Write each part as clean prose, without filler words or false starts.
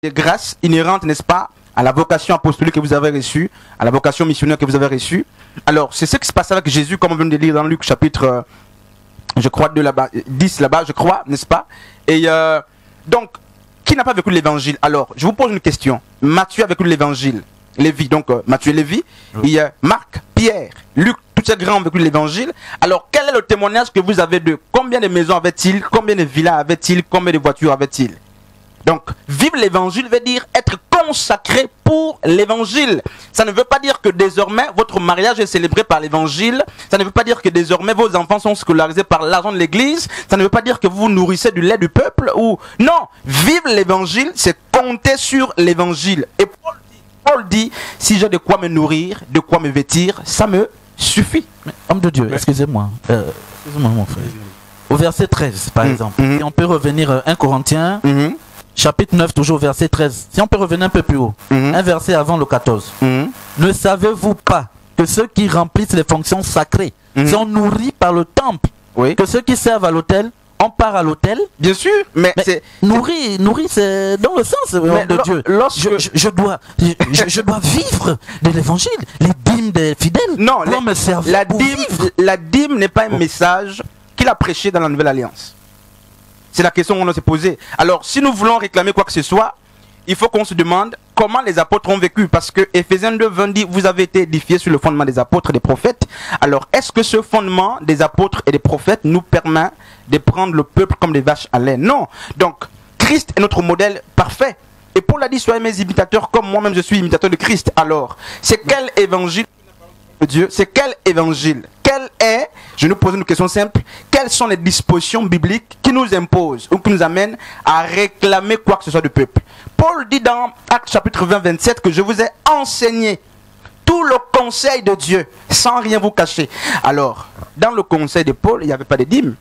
des grâces inhérentes, n'est-ce pas, à la vocation apostolique que vous avez reçue, à la vocation missionnaire que vous avez reçue. Alors, c'est ce qui se passe avec Jésus, comme on vient de lire dans Luc chapitre, je crois, 2 là-bas, 10 là-bas, je crois, n'est-ce pas? Et donc, qui n'a pas vécu l'évangile? Alors, je vous pose une question. Matthieu a vécu l'évangile. Lévi, donc Matthieu et Lévi. Il y a Marc, Pierre, Luc, tous ces grands ont vécu l'évangile. Alors, quel est le témoignage que vous avez d'eux? Combien de maisons avaient-ils? Combien de villas avaient-ils? Combien de voitures avaient-ils? Donc, vivre l'évangile veut dire être consacré pour l'évangile. Ça ne veut pas dire que désormais votre mariage est célébré par l'évangile. Ça ne veut pas dire que désormais vos enfants sont scolarisés par l'argent de l'église. Ça ne veut pas dire que vous vous nourrissez du lait du peuple. Ou non, vivre l'évangile, c'est compter sur l'évangile. Et Paul dit, si j'ai de quoi me nourrir, de quoi me vêtir, ça me suffit. Mais, homme de Dieu, excusez-moi. Excusez-moi mon frère. Au verset 13, par exemple, si on peut revenir 1 Corinthiens, chapitre 9, toujours verset 13. Si on peut revenir un peu plus haut, un verset avant le 14. Ne savez-vous pas que ceux qui remplissent les fonctions sacrées sont nourris par le temple, que ceux qui servent à l'autel, on part à l'autel? Bien sûr, mais c'est nourri, c'est dans le sens de Dieu. Je dois vivre de l'évangile, les dîmes des fidèles. Non, la dîme n'est pas un message qu'il a prêché dans la Nouvelle Alliance. C'est la question qu'on doit se poser. Alors, si nous voulons réclamer quoi que ce soit, il faut qu'on se demande comment les apôtres ont vécu. Parce que Éphésiens 2:20 dit, vous avez été édifiés sur le fondement des apôtres et des prophètes. Alors, est-ce que ce fondement des apôtres et des prophètes nous permet de prendre le peuple comme des vaches à lait? Non. Donc, Christ est notre modèle parfait. Et Paul a dit, soyez mes imitateurs comme moi-même je suis imitateur de Christ. Alors, c'est quel évangile de Dieu? C'est quel évangile? Quel est, je nous pose une question simple, quelles sont les dispositions bibliques qui nous imposent ou qui nous amènent à réclamer quoi que ce soit du peuple? Paul dit dans Actes chapitre 20-27 que je vous ai enseigné tout le conseil de Dieu sans rien vous cacher. Alors, dans le conseil de Paul, il n'y avait pas de dîmes.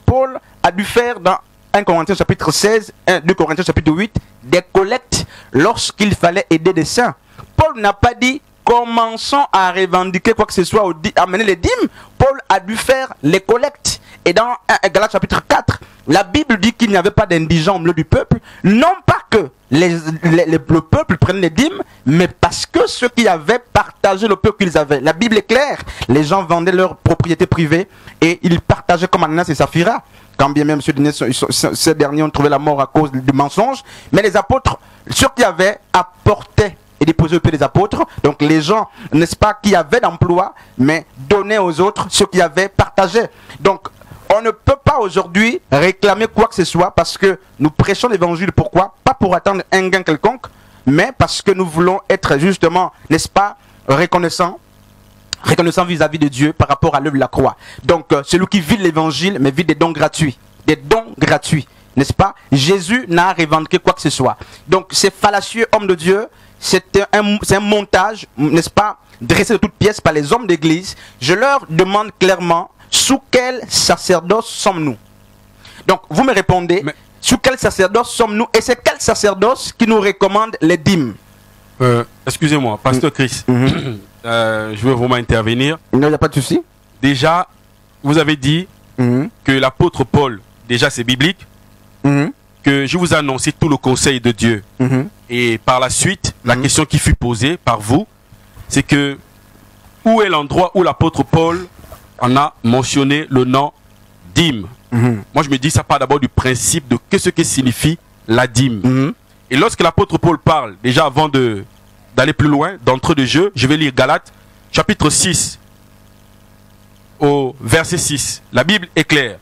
Paul a dû faire dans 1 Corinthiens chapitre 16, 2 Corinthiens chapitre 8, des collectes lorsqu'il fallait aider des saints. Paul n'a pas dit commençons à revendiquer quoi que ce soit, à mener les dîmes. Paul a dû faire les collectes. Et dans Galates chapitre 4, la Bible dit qu'il n'y avait pas d'indigents au milieu du peuple. Non pas que le peuple prenne les dîmes, mais parce que ceux qui avaient partagé le peu qu'ils avaient. La Bible est claire. Les gens vendaient leurs propriétés privées et ils partageaient comme Ananias et Saphira. Quand bien même ces derniers ont trouvé la mort à cause du mensonge. Mais les apôtres, ceux qui avaient, apportaient et déposer au pied des apôtres. Donc les gens, n'est-ce pas, qui avaient d'emploi, mais donnaient aux autres ce qu'ils avaient partagé. Donc on ne peut pas aujourd'hui réclamer quoi que ce soit parce que nous prêchons l'évangile. Pourquoi? Pas pour attendre un gain quelconque, mais parce que nous voulons être justement, n'est-ce pas, reconnaissants vis-à-vis de Dieu par rapport à l'œuvre de la croix. Donc celui qui vit l'évangile, mais vit des dons gratuits. Des dons gratuits, n'est-ce pas? Jésus n'a revendiqué quoi que ce soit. Donc ces fallacieux hommes de Dieu, c'est un montage, n'est-ce pas, dressé de toutes pièces par les hommes d'église. Je leur demande clairement, sous quel sacerdoce sommes-nous? Donc, vous me répondez, sous quel sacerdoce sommes-nous? Et c'est quel sacerdoce qui nous recommande les dîmes? Excusez-moi, Pasteur Chris, je veux vraiment intervenir. Il n'y a pas de souci. Déjà, vous avez dit que l'apôtre Paul, déjà c'est biblique, que je vous ai annoncé tout le conseil de Dieu. Et par la suite, la question qui fut posée par vous, c'est que où est l'endroit où l'apôtre Paul en a mentionné le nom dîme? Moi je me dis, ça part d'abord du principe de ce que signifie la dîme. Et lorsque l'apôtre Paul parle, déjà avant d'aller plus loin, d'entrer de jeu, je vais lire Galates, chapitre 6, au verset 6. La Bible est claire.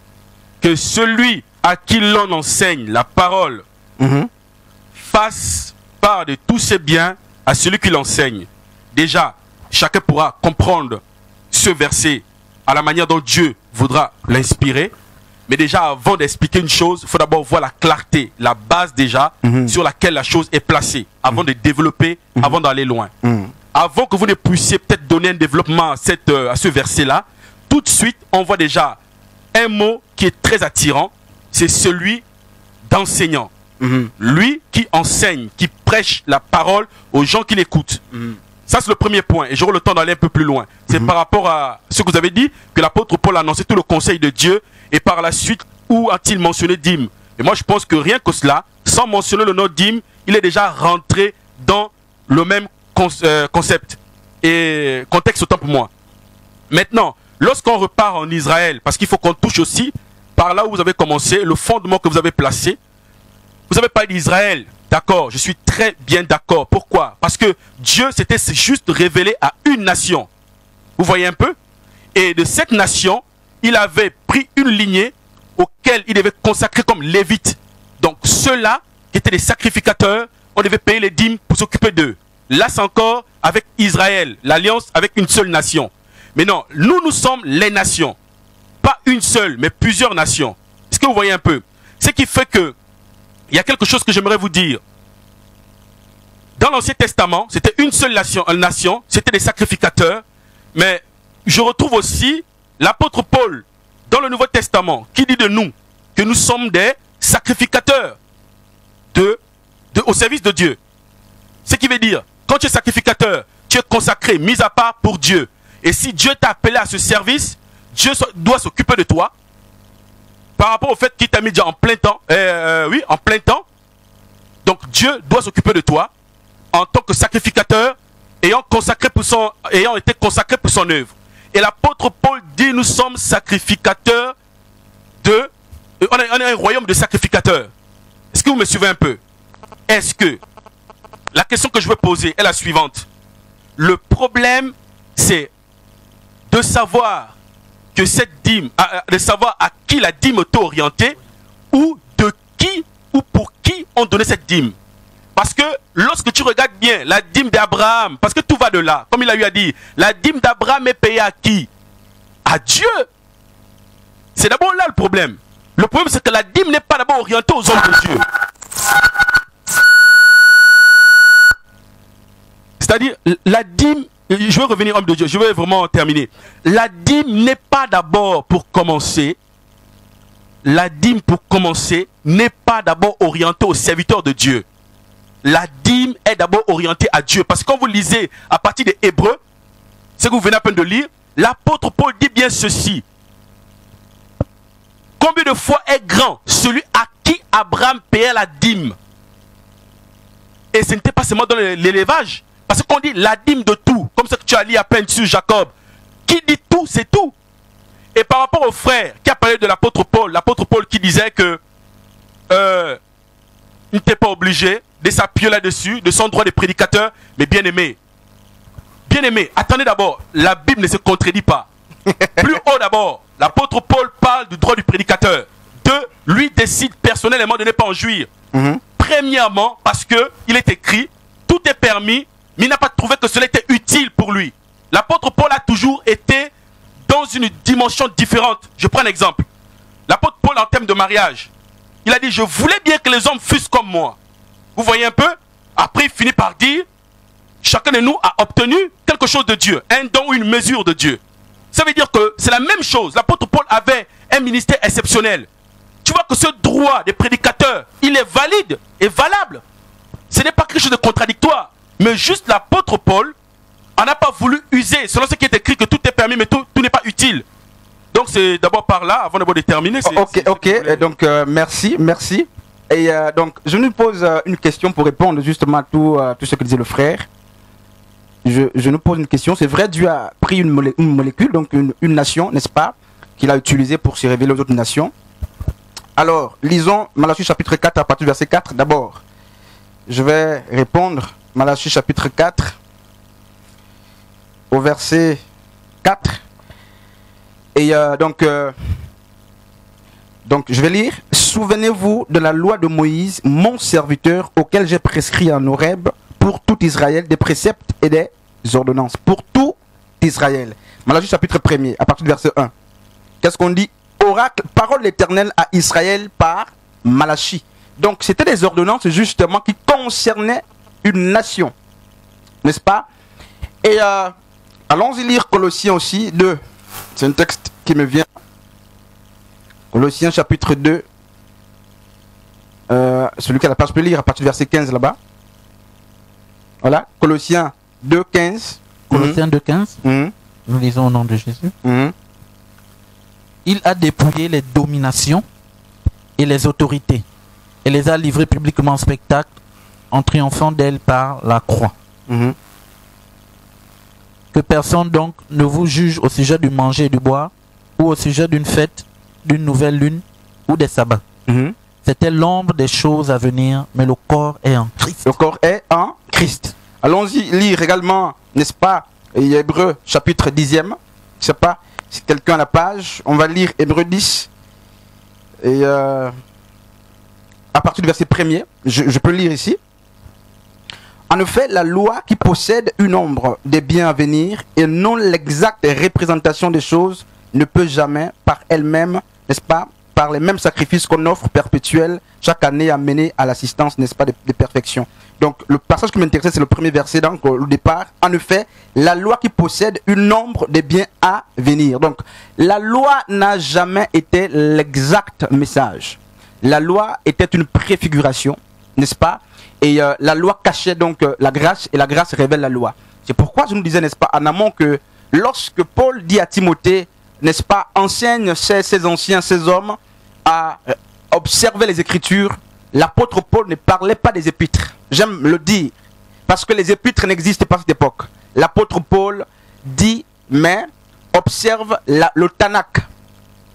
Que celui à qui l'on enseigne la parole fasse part de tous ses biens à celui qui l'enseigne. Déjà, chacun pourra comprendre ce verset à la manière dont Dieu voudra l'inspirer. Mais déjà, avant d'expliquer une chose, il faut d'abord voir la clarté, la base déjà sur laquelle la chose est placée, avant de développer, avant d'aller loin. Avant que vous ne puissiez peut-être donner un développement à ce verset-là, tout de suite, on voit déjà un mot qui est très attirant, c'est celui d'enseignant. Lui qui enseigne, qui prêche la parole aux gens qui l'écoutent. Ça, c'est le premier point. Et j'aurai le temps d'aller un peu plus loin. C'est par rapport à ce que vous avez dit, que l'apôtre Paul a annoncé tout le conseil de Dieu. Et par la suite, où a-t-il mentionné dîme? Et moi, je pense que rien que cela, sans mentionner le nom dîme, il est déjà rentré dans le même concept et contexte autant pour moi. Maintenant, lorsqu'on repart en Israël, parce qu'il faut qu'on touche aussi par là où vous avez commencé, le fondement que vous avez placé. Vous avez parlé d'Israël, d'accord, je suis très bien d'accord. Pourquoi? Parce que Dieu s'était juste révélé à une nation. Vous voyez un peu? Et de cette nation, il avait pris une lignée auquel il devait consacrer comme lévites. Donc ceux-là, qui étaient des sacrificateurs, on devait payer les dîmes pour s'occuper d'eux. Là, c'est encore avec Israël, l'alliance avec une seule nation. Mais non, nous sommes les nations. Pas une seule, mais plusieurs nations. Est-ce que vous voyez un peu? Ce qui fait que, il y a quelque chose que j'aimerais vous dire. Dans l'Ancien Testament, c'était une seule nation, c'était des sacrificateurs. Mais je retrouve aussi l'apôtre Paul dans le Nouveau Testament qui dit de nous que nous sommes des sacrificateurs au service de Dieu. Ce qui veut dire, quand tu es sacrificateur, tu es consacré, mis à part pour Dieu. Et si Dieu t'a appelé à ce service, Dieu doit s'occuper de toi. Par rapport au fait qu'il t'a mis déjà en plein temps. Oui, en plein temps. Donc Dieu doit s'occuper de toi en tant que sacrificateur ayant été consacré pour son œuvre. Et l'apôtre Paul dit, nous sommes sacrificateurs on est un royaume de sacrificateurs. Est-ce que vous me suivez un peu? Est-ce que la question que je veux poser est la suivante? Le problème, c'est de savoir que cette dîme, de savoir à qui la dîme est orientée, ou de qui ou pour qui on donnait cette dîme. Parce que lorsque tu regardes bien la dîme d'Abraham, parce que tout va de là, comme il a eu à dire, la dîme d'Abraham est payée à qui? À Dieu. C'est d'abord là le problème. Le problème, c'est que la dîme n'est pas d'abord orientée aux hommes de Dieu. C'est-à-dire, la dîme, je vais revenir homme de Dieu, je vais vraiment terminer. La dîme n'est pas d'abord pour commencer, la dîme pour commencer n'est pas d'abord orientée aux serviteurs de Dieu. La dîme est d'abord orientée à Dieu. Parce que quand vous lisez à partir des Hébreux, ce que vous venez à peine de lire, l'apôtre Paul dit bien ceci. Combien de fois est grand celui à qui Abraham payait la dîme? Et ce n'était pas seulement dans l'élevage. Parce qu'on dit la dîme de tout. Comme ça que tu as lu à peine sur Jacob. Qui dit tout, c'est tout. Et par rapport au frère qui a parlé de l'apôtre Paul qui disait que il n'était pas obligé de s'appuyer là-dessus, de son droit de prédicateur, mais bien aimé, attendez d'abord, la Bible ne se contredit pas. Plus haut d'abord, l'apôtre Paul parle du droit du prédicateur. Lui décide personnellement de ne pas en jouir. Premièrement, parce que il est écrit, tout est permis, mais il n'a pas trouvé que cela était utile pour lui. L'apôtre Paul a toujours été dans une dimension différente. Je prends un exemple. L'apôtre Paul en termes de mariage, il a dit, je voulais bien que les hommes fussent comme moi. Vous voyez un peu? Après, il finit par dire, chacun de nous a obtenu quelque chose de Dieu, un don ou une mesure de Dieu. Ça veut dire que c'est la même chose. L'apôtre Paul avait un ministère exceptionnel. Tu vois que ce droit des prédicateurs, il est valide et valable. Ce n'est pas quelque chose de contradictoire. Mais juste l'apôtre Paul on n'a pas voulu user, selon ce qui est écrit, que tout est permis, mais tout n'est pas utile. Donc c'est d'abord par là, avant de terminer. Ok, donc merci. Et donc je nous pose une question pour répondre justement à tout ce que disait le frère. Je nous pose une question. C'est vrai, Dieu a pris une molécule, donc une nation, n'est-ce pas, qu'il a utilisée pour se révéler aux autres nations. Alors, lisons Malachie chapitre 4 à partir du verset 4 d'abord. Je vais répondre, Malachie chapitre 4, au verset 4. Et donc je vais lire. Souvenez-vous de la loi de Moïse, mon serviteur, auquel j'ai prescrit en Horeb pour tout Israël des préceptes et des ordonnances. Pour tout Israël. Malachie chapitre 1er, à partir du verset 1. Qu'est-ce qu'on dit? Oracle, parole d'Éternel à Israël par Malachie. Donc c'était des ordonnances justement qui concernaient une nation. N'est-ce pas? Et allons-y lire Colossiens aussi 2. C'est un texte qui me vient. Colossiens chapitre 2. Celui qui a la page peut lire à partir du verset 15 là-bas. Voilà, Colossiens 2, 15. Colossiens 2, 15. Nous lisons au nom de Jésus. Il a dépouillé les dominations et les autorités et les a livrées publiquement en spectacle en triomphant d'elle par la croix. Que personne donc ne vous juge au sujet du manger et du boire, ou au sujet d'une fête, d'une nouvelle lune, ou des sabbats. C'était l'ombre des choses à venir, mais le corps est en Christ. Le corps est en Christ. Allons-y lire également, n'est-ce pas, Hébreux chapitre 10e. Je ne sais pas si quelqu'un a la page. On va lire Hébreux 10. Et à partir du verset 1er, je peux lire ici. En effet, la loi qui possède une ombre des biens à venir et non l'exacte représentation des choses ne peut jamais par elle-même, n'est-ce pas, par les mêmes sacrifices qu'on offre perpétuels chaque année amener à l'assistance, n'est-ce pas, de perfection. Donc le passage qui m'intéressait, c'est le premier verset, donc au départ. En effet, la loi qui possède une ombre des biens à venir. Donc la loi n'a jamais été l'exact message. La loi était une préfiguration, n'est-ce pas? Et la loi cachait donc la grâce, et la grâce révèle la loi. C'est pourquoi je nous disais, n'est-ce pas, en amont, que lorsque Paul dit à Timothée, n'est-ce pas, enseigne ces anciens, ces hommes à observer les Écritures, l'apôtre Paul ne parlait pas des épîtres. J'aime le dire, parce que les épîtres n'existaient pas à cette époque. L'apôtre Paul dit, mais observe le Tanakh.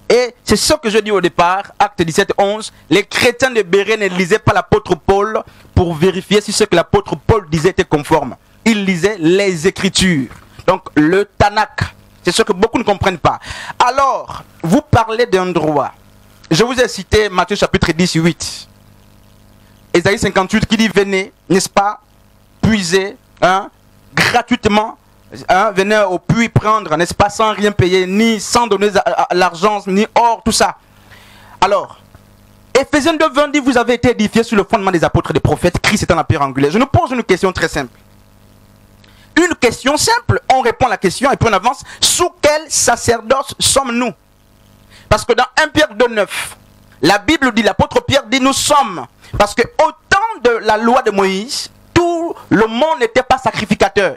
Et c'est ce que je dis au départ, acte 17, 11, les chrétiens de Béret ne lisaient pas l'apôtre Paul pour vérifier si ce que l'apôtre Paul disait était conforme. Ils lisaient les Écritures, donc le Tanakh. C'est ce que beaucoup ne comprennent pas. Alors, vous parlez d'un droit. Je vous ai cité Matthieu chapitre 18. Ésaïe 58 qui dit, venez, n'est-ce pas, puiser gratuitement, venez au puits prendre, n'est-ce pas, sans rien payer, ni sans donner l'argent, ni or, tout ça. Alors, Éphésiens 2:20 dit, vous avez été édifiés sur le fondement des apôtres et des prophètes, Christ étant la pierre angulaire. Je nous pose une question très simple. Une question simple, on répond à la question et puis on avance. Sous quel sacerdoce sommes-nous? Parce que dans 1 Pierre 2:9, la Bible dit, l'apôtre Pierre dit, nous sommes. Parce que au temps de la loi de Moïse, tout le monde n'était pas sacrificateur.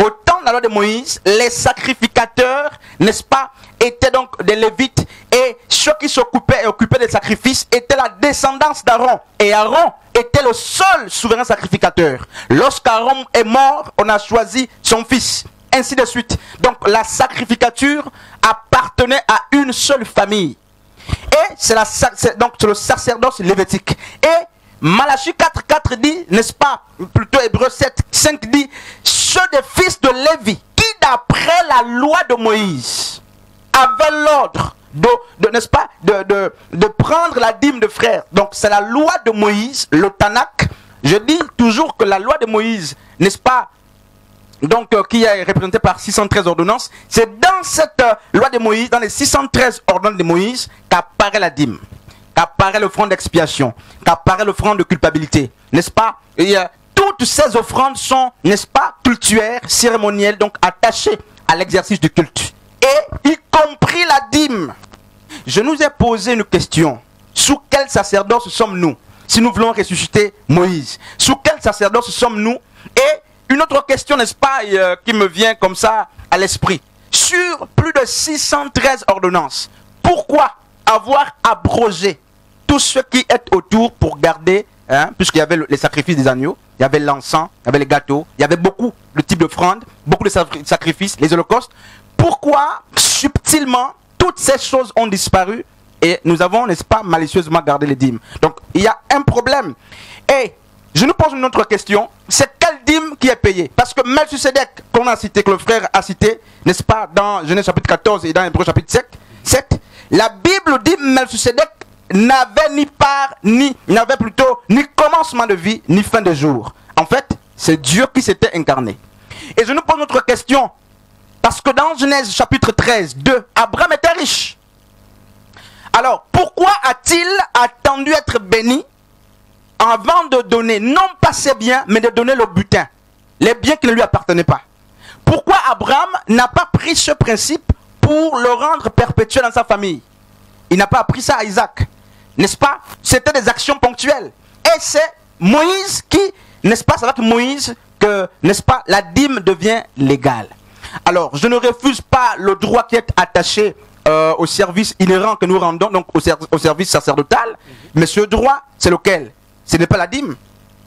Au temps de la loi de Moïse, les sacrificateurs, n'est-ce pas, étaient donc des Lévites. Et ceux qui s'occupaient et occupaient des sacrifices étaient la descendance d'Aaron. Et Aaron était le seul souverain sacrificateur. Lorsqu'Aaron est mort, on a choisi son fils. Ainsi de suite. Donc la sacrificature appartenait à une seule famille. Et c'est le sacerdoce lévitique. Et Malachie 4:4 dit, n'est-ce pas, plutôt Hébreux 7:5 dit, ceux des fils de Lévi qui d'après la loi de Moïse avaient l'ordre n'est-ce pas, de prendre la dîme de frères. Donc c'est la loi de Moïse, le Tanakh. Je dis toujours que la loi de Moïse, n'est-ce pas, donc qui est représentée par 613 ordonnances, c'est dans cette loi de Moïse, dans les 613 ordonnances de Moïse, qu'apparaît la dîme, qu'apparaît l'offrande d'expiation, qu'apparaît l'offrande de culpabilité, n'est-ce pas? Et toutes ces offrandes sont, n'est-ce pas, cultuaires, cérémonielles, donc attachées à l'exercice du culte. Et y compris la dîme. Je nous ai posé une question. Sous quel sacerdoce sommes-nous si nous voulons ressusciter Moïse? Sous quel sacerdoce sommes-nous? Et une autre question, n'est-ce pas, qui me vient comme ça à l'esprit. Sur plus de 613 ordonnances, pourquoi avoir abrogé tout ce qui est autour pour garder, puisqu'il y avait les sacrifices des agneaux, il y avait l'encens, il y avait les gâteaux, il y avait beaucoup de types d'offrandes, beaucoup de sacrifices, les holocaustes. Pourquoi subtilement toutes ces choses ont disparu et nous avons, n'est-ce pas, malicieusement gardé les dîmes? Donc il y a un problème. Et je nous pose une autre question, c'est quelle dîme qui est payée? Parce que Melchisedec, qu'on a cité, que le frère a cité, n'est-ce pas, dans Genèse chapitre 14 et dans Hébreux chapitre 7, la Bible dit Melchisedec n'avait ni part, ni commencement de vie, ni fin de jour. En fait, c'est Dieu qui s'était incarné. Et je nous pose une autre question, parce que dans Genèse chapitre 13, 2, Abraham était riche. Alors, pourquoi a-t-il attendu être béni avant de donner, non pas ses biens, mais de donner le butin, les biens qui ne lui appartenaient pas? Pourquoi Abraham n'a pas pris ce principe pour le rendre perpétuel dans sa famille? Il n'a pas appris ça à Isaac, n'est-ce pas? C'était des actions ponctuelles. Et c'est Moïse qui, n'est-ce pas, c'est avec Moïse que, n'est-ce pas, la dîme devient légale. Alors, je ne refuse pas le droit qui est attaché au service inhérent que nous rendons, donc au service sacerdotal. Mais ce droit, c'est lequel? Ce n'est pas la dîme.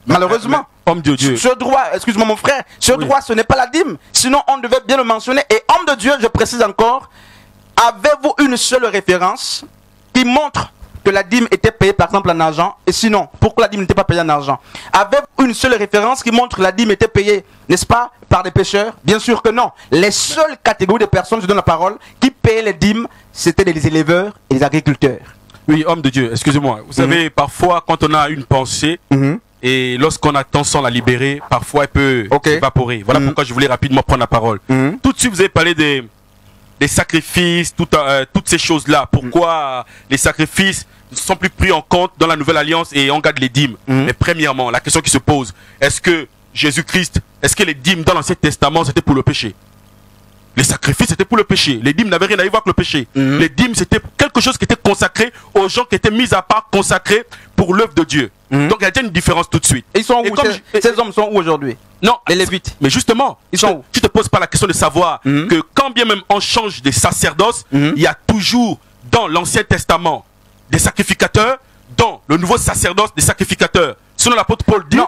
Malheureusement. Homme de Dieu. Ce droit, excuse-moi mon frère, ce droit, ce n'est pas la dîme. Sinon, on devait bien le mentionner. Et homme de Dieu, je précise encore, avez-vous une seule référence qui montre que la dîme était payée par exemple en argent? Et sinon, pourquoi la dîme n'était pas payée en argent? Avez-vous une seule référence qui montre que la dîme était payée, n'est-ce pas, par des pécheurs? Bien sûr que non. Les seules catégories de personnes, je donne la parole, qui payaient les dîmes, c'était les éleveurs et les agriculteurs. Oui, homme de Dieu, excusez-moi. Vous savez, parfois, quand on a une pensée, et lorsqu'on attend sans la libérer, parfois elle peut s'évaporer. Voilà pourquoi je voulais rapidement prendre la parole. Tout de suite, vous avez parlé des sacrifices, toutes ces choses-là. Pourquoi les sacrifices ne sont plus pris en compte dans la nouvelle alliance et on garde les dîmes? Mais premièrement, la question qui se pose, est-ce que Jésus-Christ, est-ce que les dîmes dans l'Ancien Testament c'était pour le péché? Les sacrifices c'était pour le péché. Les dîmes n'avaient rien à y voir avec le péché. Les dîmes c'était quelque chose qui était consacré aux gens qui étaient mis à part, consacrés pour l'œuvre de Dieu. Donc il y a déjà une différence tout de suite. Et ils sont où? Ces hommes sont où aujourd'hui? Non, les Lévites. Mais justement, ils sont où? Tu te poses pas la question de savoir que quand bien même on change des sacerdoces, il y a toujours dans l'Ancien Testament des sacrificateurs, dans le nouveau sacerdoce des sacrificateurs. Selon l'apôtre Paul dit... Non,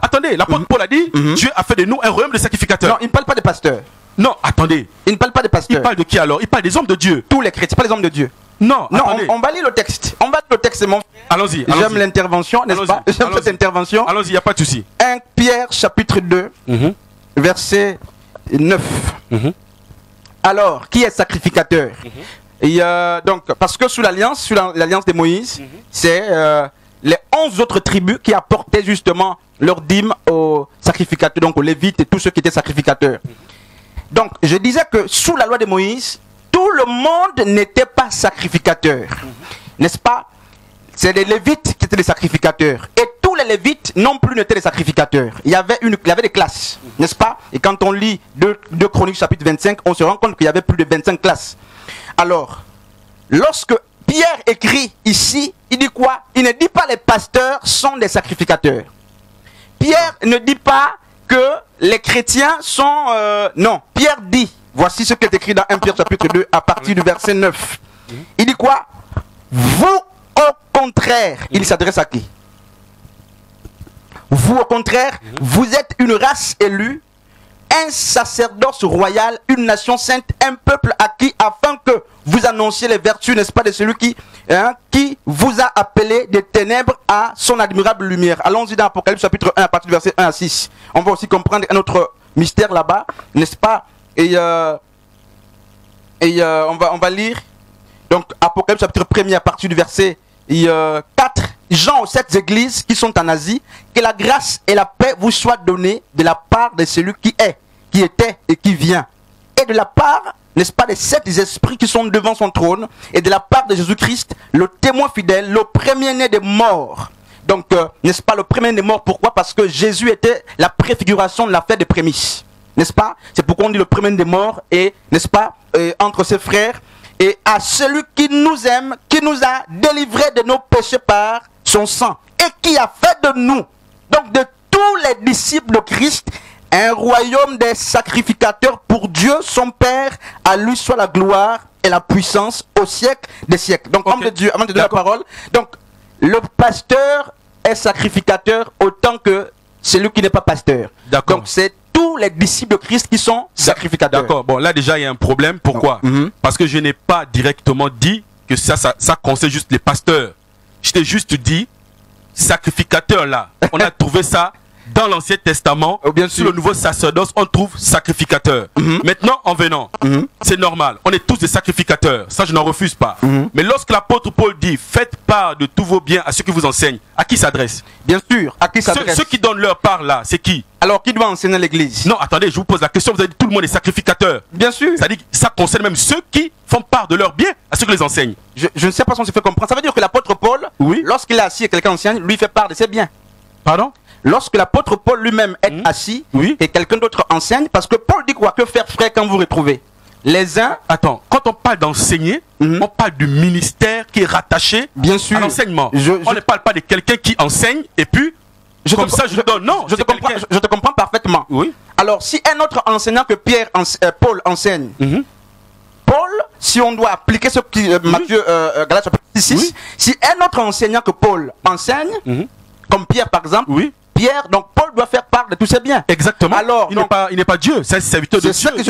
attendez, l'apôtre Paul a dit, Dieu a fait de nous un royaume de sacrificateurs. Non, il ne parle pas des pasteurs. Non, attendez. Il ne parle pas des pasteurs. Il parle de qui alors? Il parle des hommes de Dieu. Tous les chrétiens, pas les hommes de Dieu. Non, on va lire le texte. On va lire le texte, mon frère. Allons-y. J'aime l'intervention, n'est-ce pas? J'aime cette intervention. Allons-y, il n'y a pas de souci. 1 Pierre chapitre 2, verset 9. Alors, qui est sacrificateur? Et, donc, parce que sous l'alliance de Moïse, c'est les 11 autres tribus qui apportaient justement leur dîme aux sacrificateurs, donc aux Lévites et tous ceux qui étaient sacrificateurs. Donc, je disais que sous la loi de Moïse, tout le monde n'était pas sacrificateur. N'est-ce pas? C'est les Lévites qui étaient les sacrificateurs. Et tous les Lévites non plus n'étaient les sacrificateurs. Il y avait des classes, n'est-ce pas? Et quand on lit 2 Chroniques chapitre 25, on se rend compte qu'il y avait plus de 25 classes. Alors, lorsque Pierre écrit ici, il dit quoi? Il ne dit pas les pasteurs sont des sacrificateurs. Pierre ne dit pas que les chrétiens sont... non, Pierre dit, voici ce qui est écrit dans 1 Pierre chapitre 2 à partir du verset 9. Il dit quoi? Vous, au contraire, il s'adresse à qui? Vous, au contraire, vous êtes une race élue, un sacerdoce royal, une nation sainte, un peuple acquis, afin que vous annonciez les vertus, n'est-ce pas, de celui qui vous a appelé des ténèbres à son admirable lumière. Allons-y dans Apocalypse chapitre 1 à partir du verset 1 à 6. On va aussi comprendre un autre mystère là-bas, n'est-ce pas? Et on va lire donc Apocalypse chapitre 1 à partir du verset 4. Jean aux 7 églises qui sont en Asie, que la grâce et la paix vous soient données de la part de celui qui est, qui était et qui vient, et de la part, n'est-ce pas, des 7 esprits qui sont devant son trône, et de la part de Jésus-Christ, le témoin fidèle, le premier-né des morts. Donc, n'est-ce pas, le premier-né des morts, pourquoi? Parce que Jésus était la préfiguration de la fête des prémices, n'est-ce pas? C'est pourquoi on dit le premier-né des morts, et, n'est-ce pas, entre ses frères, et à celui qui nous aime, qui nous a délivrés de nos péchés par son sang, et qui a fait de nous, donc de tous les disciples de Christ, un royaume des sacrificateurs pour Dieu, son Père. À lui soit la gloire et la puissance au siècle des siècles. Donc, homme de Dieu, avant de donner la parole, donc, le pasteur est sacrificateur autant que celui qui n'est pas pasteur. Donc, c'est tous les disciples de Christ qui sont sacrificateurs. D'accord. Bon, là, déjà, il y a un problème. Pourquoi? Parce que je n'ai pas directement dit que ça concerne juste les pasteurs. Je t'ai juste dit, sacrificateur là. On a trouvé ça dans l'Ancien Testament. Bien sûr. Sur le nouveau sacerdoce, on trouve sacrificateur. Maintenant, en venant, c'est normal. On est tous des sacrificateurs. Ça, je n'en refuse pas. Mais lorsque l'apôtre Paul dit, faites part de tous vos biens à ceux qui vous enseignent, à qui s'adresse? Bien sûr, à qui s'adresse? Ceux qui donnent leur part là, c'est qui? Alors, qui doit enseigner l'église? Non, attendez, je vous pose la question. Vous avez dit tout le monde est sacrificateur. Bien sûr. Ça dit que ça concerne même ceux qui font part de leurs biens à ceux qui les enseignent. Je ne sais pas si on se fait comprendre. Ça veut dire que l'apôtre Paul, lorsqu'il est assis et quelqu'un enseigne, lui fait part de ses biens. Pardon? Lorsque l'apôtre Paul lui-même est assis et quelqu'un d'autre enseigne, parce que Paul dit quoi? Que faire, frère, quand vous retrouvez les uns? Attends, quand on parle d'enseigner, on parle du ministère qui est rattaché à l'enseignement. On ne parle pas de quelqu'un qui enseigne et puis comme ça je donne. Non, je te comprends parfaitement. Oui. Alors, si un autre enseignant que Paul enseigne, Paul, si on doit appliquer ce qui Matthieu Galates chapitre 6, si un autre enseignant que Paul enseigne, comme Pierre par exemple, Pierre, donc Paul doit faire part de tous ses biens. Exactement. Alors, il n'est pas Dieu, c'est un serviteur de Dieu. C'est ce que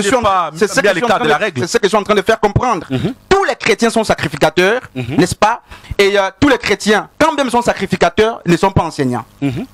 je suis en train de faire comprendre. Tous les chrétiens sont sacrificateurs, n'est-ce pas? Et tous les chrétiens, quand même sont sacrificateurs, ne sont pas enseignants.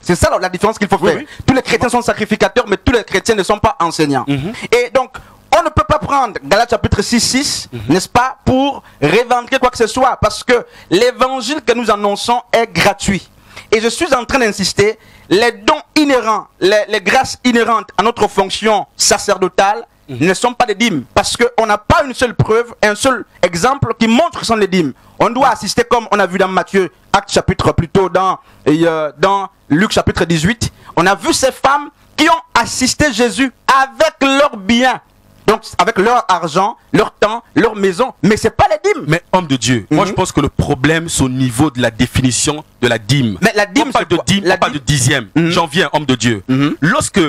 C'est ça la différence qu'il faut faire. Oui. Tous les chrétiens sont sacrificateurs, mais tous les chrétiens ne sont pas enseignants. Et donc, on ne peut pas prendre Galates chapitre 6, n'est-ce pas, pour revendiquer quoi que ce soit, parce que l'évangile que nous annonçons est gratuit. Et je suis en train d'insister, les dons inhérents, les grâces inhérentes à notre fonction sacerdotale ne sont pas des dîmes, parce qu'on n'a pas une seule preuve, un seul exemple qui montre que ce sont des dîmes. On doit assister, comme on a vu dans Matthieu, Actes chapitre plutôt, dans Luc chapitre 18, on a vu ces femmes qui ont assisté Jésus avec leurs biens. Donc avec leur argent, leur temps, leur maison, mais c'est pas les dîmes. Mais homme de Dieu, moi je pense que le problème c'est au niveau de la définition de la dîme. Mais la dîme, on parle de dîme, on parle de dixième. J'en viens, homme de Dieu. Lorsque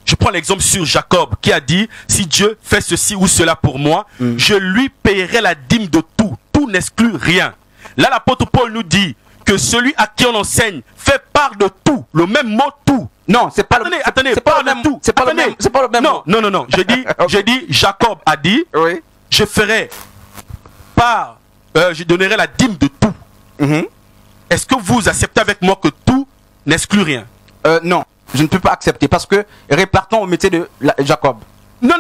je prends l'exemple sur Jacob qui a dit, si Dieu fait ceci ou cela pour moi, je lui paierai la dîme de tout. Tout n'exclut rien. Là l'apôtre Paul nous dit que celui à qui on enseigne fait part de tout. Le même mot tout. Non, c'est pas attendez, c'est pas le même tout. C'est pas le même. C'est pas le même. Non. J'ai dit Jacob a dit, oui. Je ferai part, je donnerai la dîme de tout. Est-ce que vous acceptez avec moi que tout n'exclut rien? Non, je ne peux pas accepter parce que répartons au métier de Jacob. Non.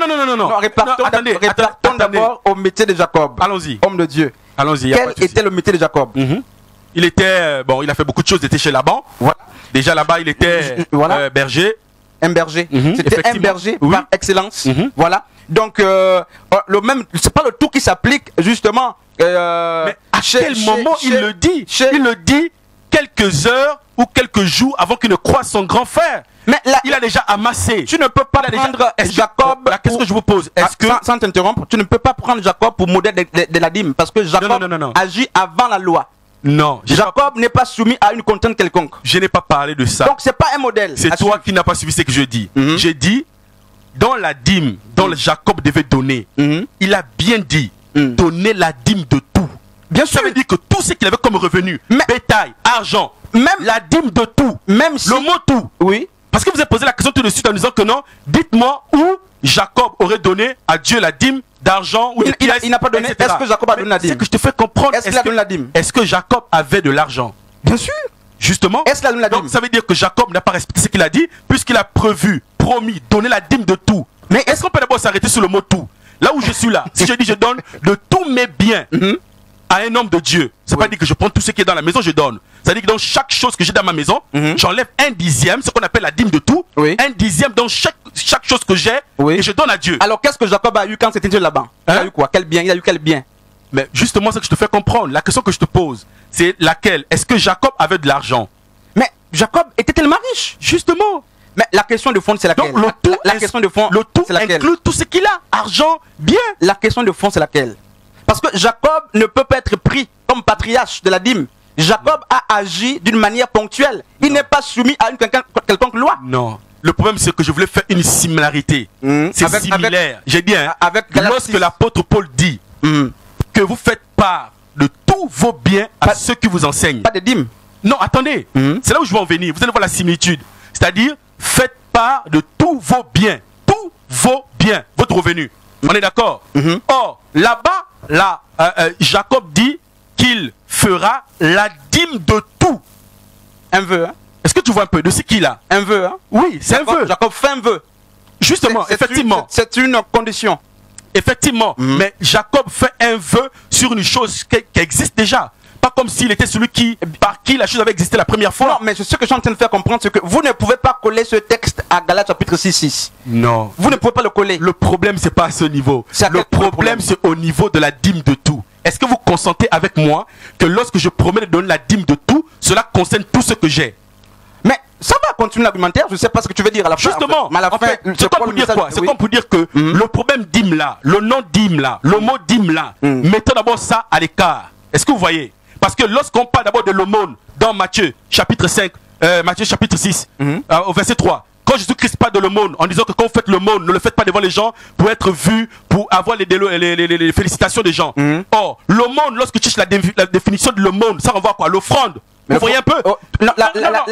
Répartons d'abord au métier de Jacob. Allons-y. Homme de Dieu. Allons-y. Quel était le métier de Jacob? Il était, il a fait beaucoup de choses. Il était chez Laban. Voilà. Déjà là-bas, il était berger. Un berger. C'était un berger par excellence. Voilà. Donc, le même, c'est pas le tout qui s'applique justement. Mais à quel moment il le dit? Il le dit quelques heures ou quelques jours avant qu'il ne croise son grand frère. Mais là, il a déjà amassé. Tu ne peux pas prendre Jacob. La question que je vous pose, est-ce que sans t'interrompre, tu ne peux pas prendre Jacob pour modèle de la dîme parce que Jacob agit avant la loi. Non, Jacob n'est pas soumis à une contrainte quelconque. Je n'ai pas parlé de ça. Donc c'est pas un modèle. C'est toi qui n'as pas suivi ce que je dis. J'ai dit, dans la dîme dont Jacob devait donner, il a bien dit, donner la dîme de tout. Bien sûr. Ça veut dire que tout ce qu'il avait comme revenu, bétail, argent, même la dîme de tout, même si, le mot tout. Oui. Parce que vous avez posé la question tout de suite en disant que non, dites-moi où Jacob aurait donné à Dieu la dîme d'argent ou de pièces. Il n'a pas donné. Est-ce que Jacob a donné la dîme? C'est que je te fais comprendre. Est-ce qu'il a donné la dîme? Est-ce que Jacob avait de l'argent? Bien sûr. Justement. Est-ce qu'il a donné la dîme? Donc ça veut dire que Jacob n'a pas respecté ce qu'il a dit, puisqu'il a promis, donner la dîme de tout. Mais est-ce qu'on peut d'abord s'arrêter sur le mot tout? Là où je suis là, si je dis je donne de tous mes biens à un homme de Dieu, ça ne veut pas dire que je prends tout ce qui est dans la maison, je donne. Ça veut dire que dans chaque chose que j'ai dans ma maison, j'enlève un dixième, ce qu'on appelle la dîme de tout, un dixième dans chaque chose que j'ai, et je donne à Dieu. Alors qu'est-ce que Jacob a eu quand c'était là-bas? Il a eu quoi? Quel bien? Il a eu quel bien? Mais justement, ce que je te fais comprendre, la question que je te pose, c'est laquelle? Est-ce que Jacob avait de l'argent? Mais Jacob était tellement riche. Justement. Mais la question de fond, c'est laquelle? Donc, la question de fond, le tout c'est laquelle? inclut tout ce qu'il a, argent, bien. La question de fond, c'est laquelle? Parce que Jacob ne peut pas être pris comme patriarche de la dîme. Jacob a agi d'une manière ponctuelle. Il n'est pas soumis à une quelconque loi. Non. Le problème, c'est que je voulais faire une similarité. C'est similaire. J'ai dit, lorsque l'apôtre Paul dit que vous faites part de tous vos biens à ceux qui vous enseignent. Pas de dîmes. Non, attendez. C'est là où je veux en venir. Vous allez voir la similitude. C'est-à-dire, faites part de tous vos biens. Tous vos biens. Votre revenu. On est d'accord? Or, là-bas, Jacob dit qu'il fera la dîme de tout. Un vœu, hein? Est-ce que tu vois un peu de ce qu'il a? Un vœu, hein? Oui, c'est un vœu. Jacob fait un vœu. Justement, effectivement. C'est une condition. Effectivement. Mais Jacob fait un vœu sur une chose qui existe déjà. Pas comme s'il était celui par qui la chose avait existé la première fois. Non, mais ce que je suis en train de faire comprendre, c'est que vous ne pouvez pas coller ce texte à Galates chapitre 6. Non. Vous ne pouvez pas le coller. Le problème, c'est pas à ce niveau. Le problème, c'est au niveau de la dîme de tout. Est-ce que vous consentez avec moi que lorsque je promets de donner la dîme de tout, cela concerne tout ce que j'ai? Mais ça va continuer l'argumentaire, je ne sais pas ce que tu veux dire à la fin. Justement, mais à la fin, c'est comme pour dire quoi? C'est comme pour dire que le problème dîme là, le nom dîme là, le mot dîme là, mettons d'abord ça à l'écart. Est-ce que vous voyez? Parce que lorsqu'on parle d'abord de l'aumône dans Matthieu chapitre 5, Matthieu chapitre 6, au verset 3, quand Jésus-Christ parle de l'aumône, en disant que quand vous faites l'aumône, ne le faites pas devant les gens pour être vu, pour avoir les félicitations des gens. Or, l'aumône, lorsque tu cherches la définition de l'aumône, ça renvoie à quoi? L'offrande. Vous voyez un peu? Non,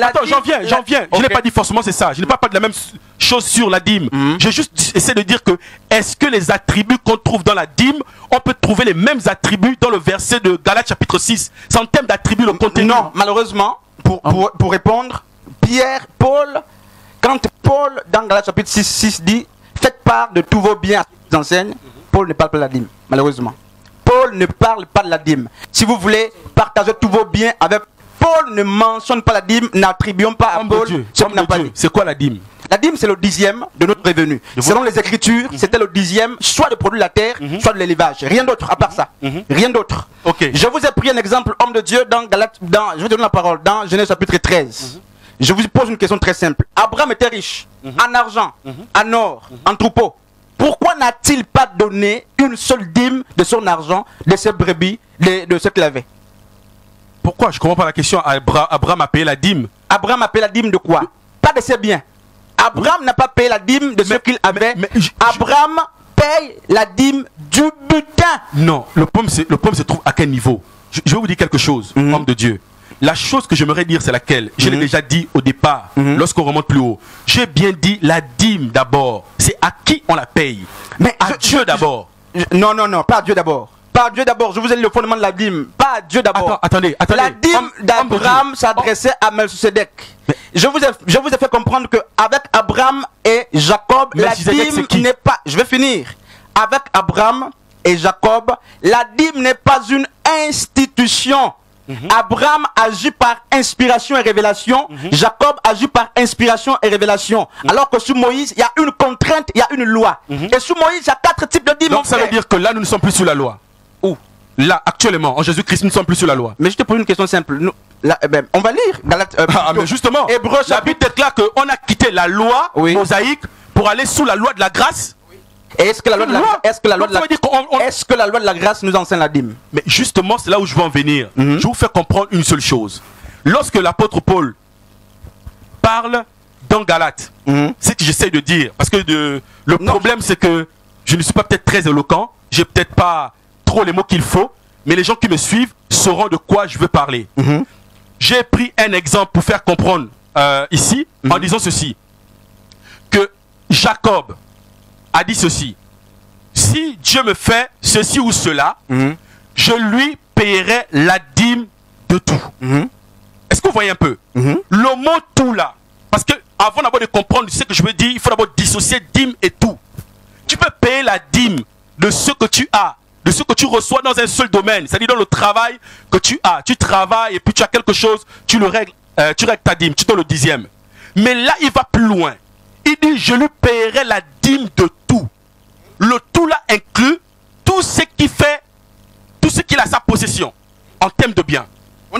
attends, j'en viens. Je n'ai pas dit forcément c'est ça. Je n'ai pas parlé de la même chose sur la dîme. J'ai juste essayé de dire que est-ce que les attributs qu'on trouve dans la dîme, on peut trouver les mêmes attributs dans le verset de Galates chapitre 6? C'est en termes d'attributs le contenu. Non, malheureusement, pour répondre, Paul, quand Paul dans Galates chapitre 6 dit faites part de tous vos biens à ceux qui enseignent, Paul ne parle pas de la dîme, malheureusement. Paul ne parle pas de la dîme. Si vous voulez partager tous vos biens avec Paul, ne mentionne pas la dîme, n'attribuons pas à Paul ce qu'il n'a pas dit. C'est quoi la dîme? La dîme, c'est le 10e de notre revenu. Selon les Écritures, c'était le 10e, soit de produit de la terre, soit de l'élevage. Rien d'autre à part ça. Rien d'autre. Je vous ai pris un exemple, homme de Dieu, je vais donner la parole, dans Genèse chapitre 13. Je vous pose une question très simple. Abraham était riche, en argent, en or, en troupeaux. Pourquoi n'a-t-il pas donné une seule dîme de son argent, de ses brebis, de ce qu'il avait? Pourquoi? Je comprends pas la question. Abraham a payé la dîme. Abraham a payé la dîme de quoi? Pas de ses biens. Abraham n'a pas payé la dîme de ce qu'il avait. Abraham paye la dîme du butin. Non, le problème se trouve à quel niveau? Je vais vous dire quelque chose, homme de Dieu. La chose que j'aimerais dire, c'est laquelle? Je l'ai déjà dit au départ, lorsqu'on remonte plus haut. J'ai bien dit la dîme d'abord. C'est à qui on la paye? Mais à Dieu d'abord. Non, pas à Dieu d'abord. Pas à Dieu d'abord. Je vous ai dit le fondement de la dîme. Pas à Dieu d'abord. Attendez. La dîme d'Abraham s'adressait à Melchisedec. Je vous ai fait comprendre qu'avec Abraham et Jacob, la dîme n'est pas... Je vais finir. Avec Abraham et Jacob, la dîme n'est pas une institution. Abraham agit par inspiration et révélation. Jacob agit par inspiration et révélation. Alors que sous Moïse, il y a une contrainte, il y a une loi. Et sous Moïse, il y a 4 types de dîmes. Donc ça veut dire que là, nous ne sommes plus sous la loi. Où? Là, actuellement, en Jésus-Christ, nous ne sommes plus sous la loi. Mais je te pose une question simple. On va lire Galates. Mais justement, Hébreux, la Bible déclare qu'on a quitté la loi mosaïque pour aller sous la loi de la grâce. Et est-ce que la loi de la grâce nous enseigne la dîme? Mais justement, c'est là où je veux en venir. Je vais vous faire comprendre une seule chose. Lorsque l'apôtre Paul parle dans Galates, c'est ce que j'essaie de dire. Parce que le problème, c'est que je ne suis pas peut-être très éloquent. J'ai peut-être pas trop les mots qu'il faut. Mais les gens qui me suivent sauront de quoi je veux parler. J'ai pris un exemple pour faire comprendre ici, en disant ceci. Que Jacob a dit ceci: si Dieu me fait ceci ou cela, je lui payerai la dîme de tout. Est-ce que vous voyez un peu? Le mot tout là, parce que avant d'abord de comprendre ce que je veux dire, il faut d'abord dissocier dîme et tout. Tu peux payer la dîme de ce que tu as, de ce que tu reçois dans un seul domaine, c'est-à-dire dans le travail que tu as. Tu travailles et puis tu as quelque chose, tu le règles, tu règles ta dîme, tu donnes le 10e. Mais là, il va plus loin. Il dit, je lui paierai la dîme de tout. Le tout là inclut tout ce qui fait, tout ce qu'il a à sa possession, en termes de biens.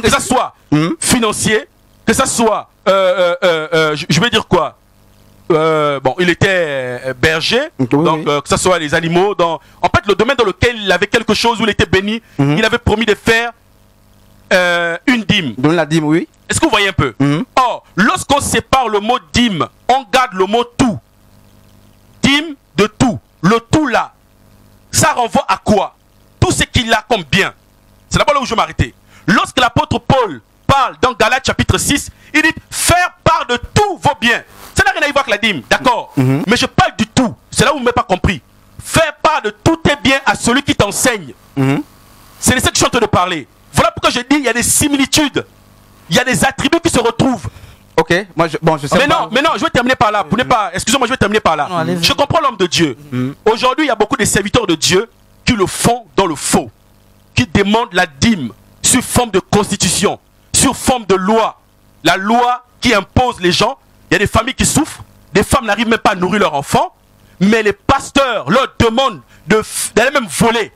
Que ça soit financier, que ça soit, je vais dire quoi, bon, il était berger, donc que ça soit les animaux. En fait, le domaine dans lequel il avait quelque chose où il était béni, il avait promis de faire une dîme. Donne la dîme, oui. Est-ce que vous voyez un peu? Or, lorsqu'on sépare le mot dîme, on garde le mot tout. Dîme de tout. Le tout là, ça renvoie à quoi? Tout ce qu'il a comme bien. C'est d'abord là où je vais m'arrêter. Lorsque l'apôtre Paul parle dans Galates chapitre 6, il dit faire part de tous vos biens. Ça n'a rien à voir avec la dîme, d'accord? Mais je parle du tout. C'est là où vous ne m'avez pas compris. Faire part de tous tes biens à celui qui t'enseigne. C'est de ça que je suis en train de parler. Voilà pourquoi je dis il y a des similitudes. Il y a des attributs qui se retrouvent. Ok, moi je sais pas. Mais non, je vais terminer par là. Excusez-moi, je vais terminer par là. Non, je comprends l'homme de Dieu. Aujourd'hui, il y a beaucoup de serviteurs de Dieu qui le font dans le faux, qui demandent la dîme sur forme de constitution, sur forme de loi. La loi qui impose les gens. Il y a des familles qui souffrent, des femmes n'arrivent même pas à nourrir leurs enfants, mais les pasteurs leur demandent d'aller même voler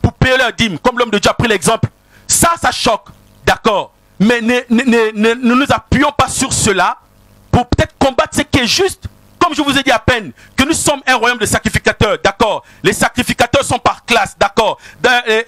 pour payer leur dîme, comme l'homme de Dieu a pris l'exemple. Ça choque, d'accord. Mais ne nous appuyons pas sur cela pour peut-être combattre ce qui est juste. Comme je vous ai dit à peine, que nous sommes un royaume de sacrificateurs, d'accord. Les sacrificateurs sont par classe, d'accord.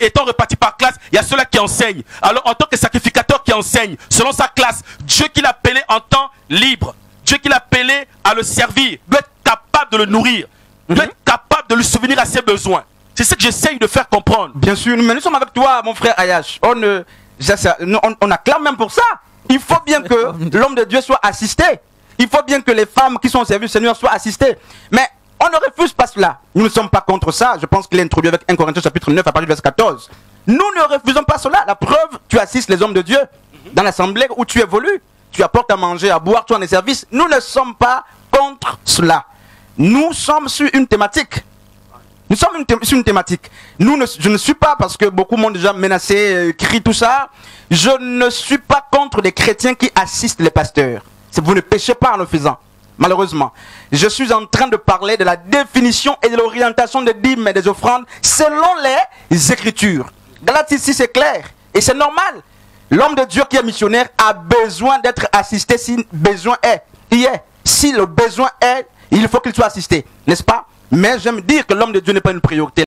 Étant répartis par classe, il y a ceux-là qui enseignent. Alors en tant que sacrificateur qui enseigne, selon sa classe, Dieu qui l'a appelé en temps libre, Dieu qui l'a appelé à le servir, doit être capable de le nourrir, doit être capable de lui souvenir à ses besoins. C'est ce que j'essaye de faire comprendre. Bien sûr, mais nous sommes avec toi, mon frère Ayash. On acclame même pour ça. Il faut bien que l'homme de Dieu soit assisté. Il faut bien que les femmes qui sont au service du Seigneur soient assistées. Mais on ne refuse pas cela. Nous ne sommes pas contre ça. Je pense qu'il est introduit avec 1 Corinthiens chapitre 9 à partir du verset 14. Nous ne refusons pas cela. La preuve, tu assistes les hommes de Dieu dans l'assemblée où tu évolues. Tu apportes à manger, à boire, tu en es service. Nous ne sommes pas contre cela. Nous sommes sur une thématique. Nous sommes sur une thématique. Je ne suis pas, parce que beaucoup m'ont déjà menacé, crient tout ça. Je ne suis pas contre les chrétiens qui assistent les pasteurs. Vous ne péchez pas en le faisant, malheureusement. Je suis en train de parler de la définition et de l'orientation des dîmes et des offrandes selon les Écritures. Galates ici, c'est clair. Et c'est normal. L'homme de Dieu qui est missionnaire a besoin d'être assisté si besoin est. Si le besoin est, il faut qu'il soit assisté. N'est-ce pas? Mais j'aime dire que l'homme de Dieu n'est pas une priorité.